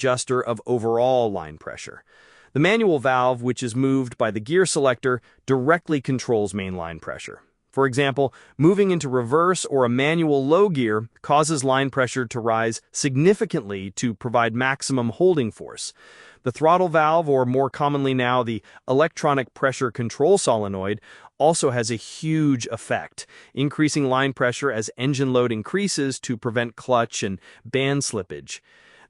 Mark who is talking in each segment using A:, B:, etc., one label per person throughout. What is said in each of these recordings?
A: adjuster of overall line pressure. The manual valve, which is moved by the gear selector, directly controls main line pressure. For example, moving into reverse or a manual low gear causes line pressure to rise significantly to provide maximum holding force. The throttle valve, or more commonly now the electronic pressure control solenoid, also has a huge effect, increasing line pressure as engine load increases to prevent clutch and band slippage.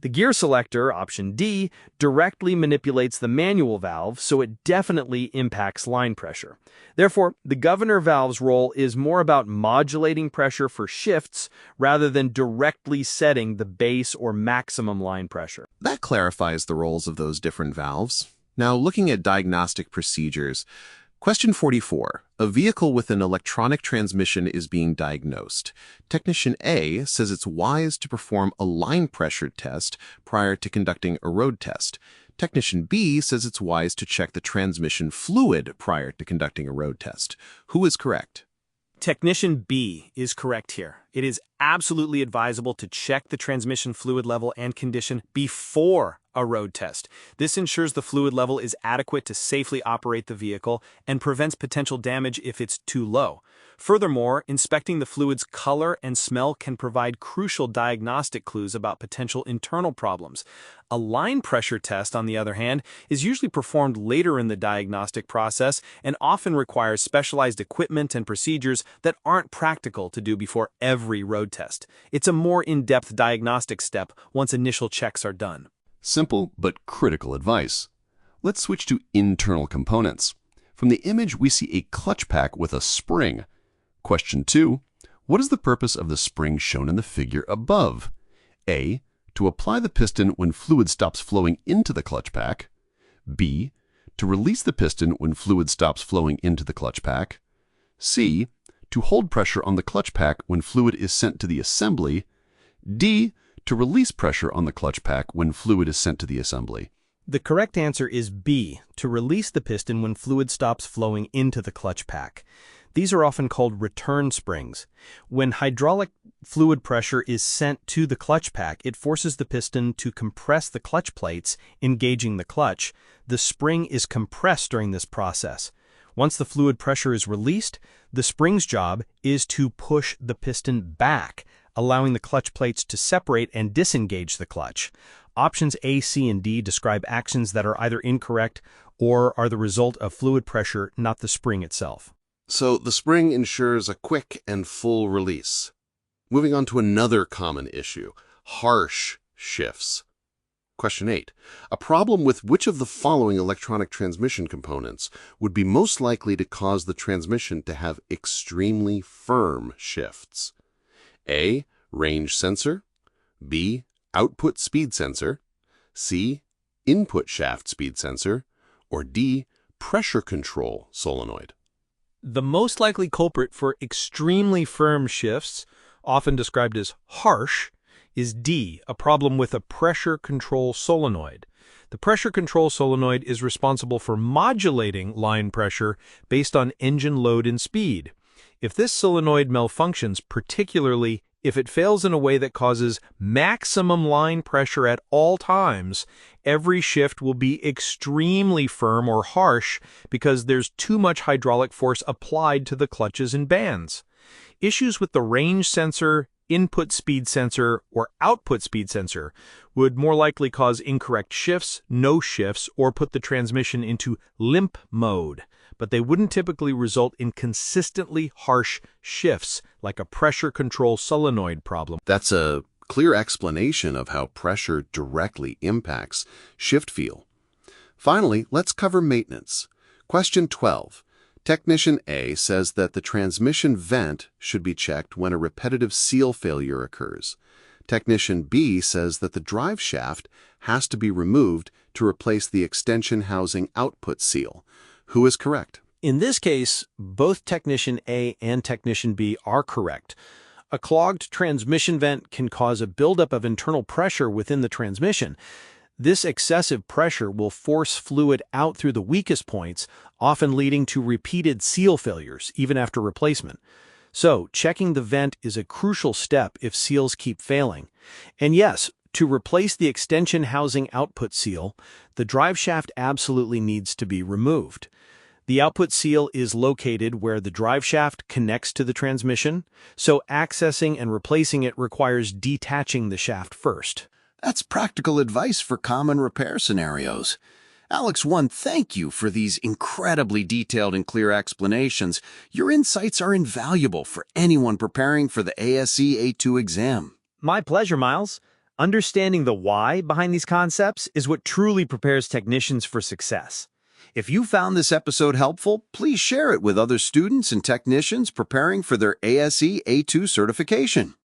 A: The gear selector, option D, directly manipulates the manual valve, so it definitely impacts line pressure. Therefore, the governor valve's role is more about modulating pressure for shifts rather than directly setting the base or maximum line pressure.
B: That clarifies the roles of those different valves. Now, looking at diagnostic procedures, Question 44. A vehicle with an electronic transmission is being diagnosed. Technician A says it's wise to perform a line pressure test prior to conducting a road test. Technician B says it's wise to check the transmission fluid prior to conducting a road test. Who is correct?
C: Technician B is correct here. It is absolutely advisable to check the transmission fluid level and condition before a road test. This ensures the fluid level is adequate to safely operate the vehicle and prevents potential damage if it's too low. Furthermore, inspecting the fluid's color and smell can provide crucial diagnostic clues about potential internal problems. A line pressure test, on the other hand, is usually performed later in the diagnostic process and often requires specialized equipment and procedures that aren't practical to do before every road test. It's a more in-depth diagnostic step once initial checks are done.
D: Simple but critical advice. Let's switch to internal components. From the image, we see a clutch pack with a spring. Question 2. What is the purpose of the spring shown in the figure above? A. To apply the piston when fluid stops flowing into the clutch pack. B. To release the piston when fluid stops flowing into the clutch pack. C. To hold pressure on the clutch pack when fluid is sent to the assembly. D. To release pressure on the clutch pack when fluid is sent to the assembly.
C: The correct answer is B, to release the piston when fluid stops flowing into the clutch pack. These are often called return springs. When hydraulic fluid pressure is sent to the clutch pack, it forces the piston to compress the clutch plates, engaging the clutch. The spring is compressed during this process. Once the fluid pressure is released, the spring's job is to push the piston back, allowing the clutch plates to separate and disengage the clutch. Options A, C, and D describe actions that are either incorrect or are the result of fluid pressure, not the spring itself.
B: So the spring ensures a quick and full release. Moving on to another common issue, harsh shifts. Question 8. A problem with which of the following electronic transmission components would be most likely to cause the transmission to have extremely firm shifts? A. Range sensor. B. Output speed sensor. C. Input shaft speed sensor. Or D. Pressure control solenoid.
C: The most likely culprit for extremely firm shifts, often described as harsh, is D, a problem with a pressure control solenoid. The pressure control solenoid is responsible for modulating line pressure based on engine load and speed. If this solenoid malfunctions, particularly if it fails in a way that causes maximum line pressure at all times, every shift will be extremely firm or harsh because there's too much hydraulic force applied to the clutches and bands. Issues with the range sensor, input speed sensor, or output speed sensor would more likely cause incorrect shifts, no shifts, or put the transmission into limp mode, but they wouldn't typically result in consistently harsh shifts like a pressure control solenoid problem.
B: That's a clear explanation of how pressure directly impacts shift feel. Finally, let's cover maintenance. Question 12. Technician A says that the transmission vent should be checked when a repetitive seal failure occurs. Technician B says that the drive shaft has to be removed to replace the extension housing output seal. Who is correct?
C: In this case, both Technician A and Technician B are correct. A clogged transmission vent can cause a buildup of internal pressure within the transmission. This excessive pressure will force fluid out through the weakest points, often leading to repeated seal failures, even after replacement. So, checking the vent is a crucial step if seals keep failing. And yes,
A: To replace the extension housing output seal, the driveshaft absolutely needs to be removed. The output seal is located where the driveshaft connects to the transmission, so accessing and replacing it requires detaching the shaft first.
E: That's practical advice for common repair scenarios. Alex, thank you for these incredibly detailed and clear explanations. Your insights are invaluable for anyone preparing for the ASE A2 exam.
A: My pleasure, Miles. Understanding the why behind these concepts is what truly prepares technicians for success.
E: If you found this episode helpful, please share it with other students and technicians preparing for their ASE A2 certification.